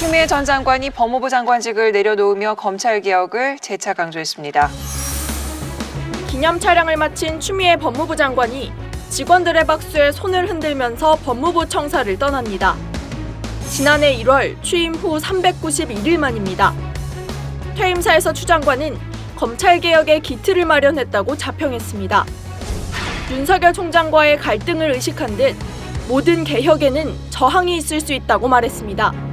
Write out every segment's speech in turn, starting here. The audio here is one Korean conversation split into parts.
추미애 전 장관이 법무부 장관직을 내려놓으며 검찰개혁을 재차 강조했습니다. 기념 촬영을 마친 추미애 법무부 장관이 직원들의 박수에 손을 흔들면서 법무부 청사를 떠납니다. 지난해 1월 취임 후 391일 만입니다. 퇴임사에서 추 장관은 검찰개혁의 기틀을 마련했다고 자평했습니다. 윤석열 총장과의 갈등을 의식한 듯 모든 개혁에는 저항이 있을 수 있다고 말했습니다.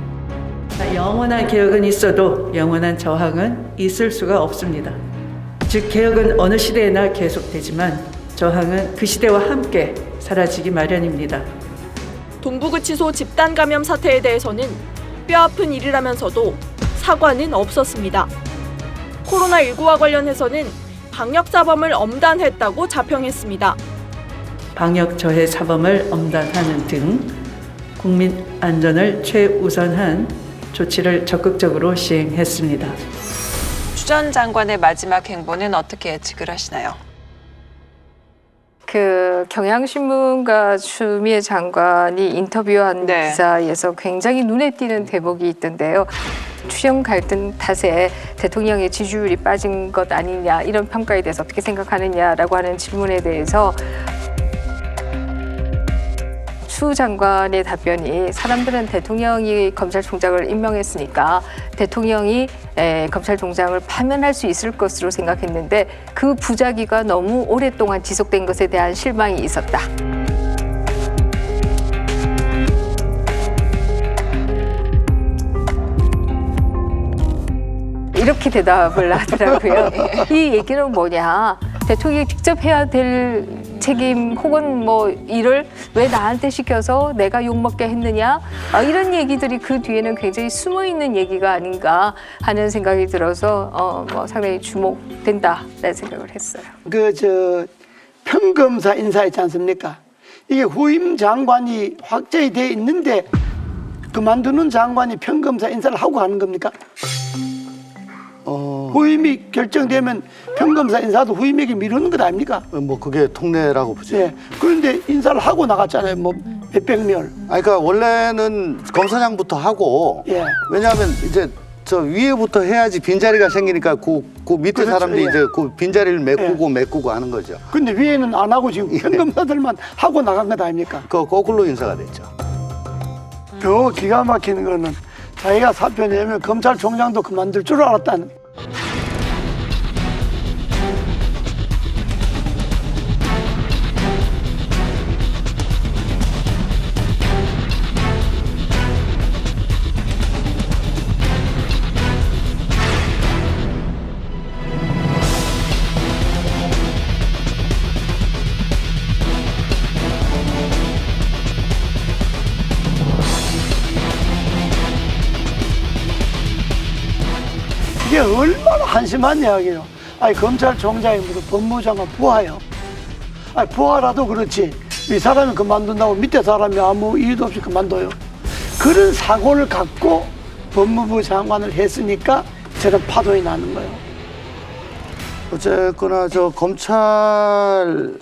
영원한 개혁은 있어도 영원한 저항은 있을 수가 없습니다. 즉 개혁은 어느 시대에나 계속되지만 저항은 그 시대와 함께 사라지기 마련입니다. 동부구치소 집단 감염 사태에 대해서는 뼈아픈 일이라면서도 사과는 없었습니다. 코로나19와 관련해서는 방역사범을 엄단했다고 자평했습니다. 방역 저해 사범을 엄단하는 등 국민 안전을 최우선한 조치를 적극적으로 시행했습니다. 추 전 장관의 마지막 행보는 어떻게 예측을 하시나요? 경향신문과 추미애 장관이 인터뷰한 네. 기사에서 굉장히 눈에 띄는 대목이 있던데요. 추경 갈등 탓에 대통령의 지지율이 빠진 것 아니냐 이런 평가에 대해서 어떻게 생각하느냐라고 하는 질문에 대해서 추 장관의 답변이 사람들은 대통령이 검찰총장을 임명했으니까 대통령이 검찰총장을 파면할 수 있을 것으로 생각했는데 그 부작위가 너무 오랫동안 지속된 것에 대한 실망이 있었다. 이렇게 대답을 하더라고요. 이 얘기는 뭐냐? 대통령이 직접 해야 될 책임 혹은 뭐 일을 왜 나한테 시켜서 내가 욕먹게 했느냐? 이런 얘기들이 그 뒤에는 굉장히 숨어있는 얘기가 아닌가 하는 생각이 들어서 상당히 주목된다라는 생각을 했어요. 평검사 인사 있지 않습니까? 이게 후임 장관이 확정이 돼 있는데 그만두는 장관이 평검사 인사를 하고 하는 겁니까? 후임이 결정되면 평검사 인사도 후임에게 미루는 것 아닙니까? 뭐 그게 통례라고 보죠. 네. 그런데 인사를 하고 나갔잖아요. 뭐 몇백 명. 그러니까 원래는 검사장부터 하고 예. 왜냐하면 이제 저 위에부터 해야지 빈자리가 생기니까 그 밑에 그렇죠. 사람들이 예. 이제 그 빈자리를 메꾸고 하는 거죠. 근데 위에는 안 하고 지금 평검사들만 하고 나간 것 아닙니까? 그 거꾸로 인사가 됐죠. 더 기가 막히는 거는 자기가 사표 내면 검찰총장도 그만둘 줄 알았다는. 이게 얼마나 한심한 이야기예요. 아니 검찰총장이 무슨 법무장관 부하요. 아니 부하라도 그렇지 이 사람이 그만둔다고 밑에 사람이 아무 이유도 없이 그만둬요. 그런 사고를 갖고 법무부 장관을 했으니까 저런 파도이 나는 거예요. 어쨌거나 저 검찰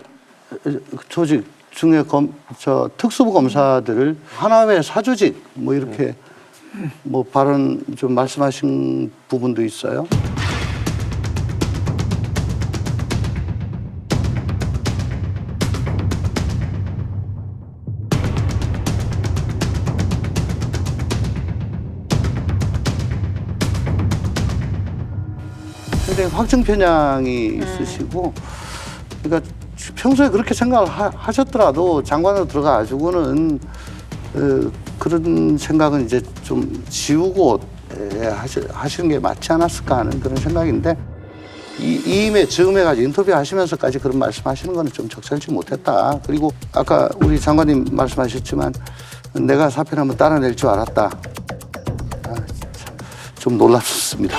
조직 중에 특수부 검사들을 하나의 사조직 뭐 이렇게 뭐 발언 좀 말씀하신 부분도 있어요. 굉장히 확증 편향이 있으시고, 그러니까 평소에 그렇게 생각을 하셨더라도 장관으로 들어가가지고는 그런 생각은 이제 좀 지우고 하시는 게 맞지 않았을까 하는 그런 생각인데 이임에 즈음해가지고 인터뷰하시면서까지 그런 말씀하시는 거는 좀 적절치 못했다. 그리고 아까 우리 장관님 말씀하셨지만 내가 사표를 한번 따라낼 줄 알았다. 좀 놀랍습니다.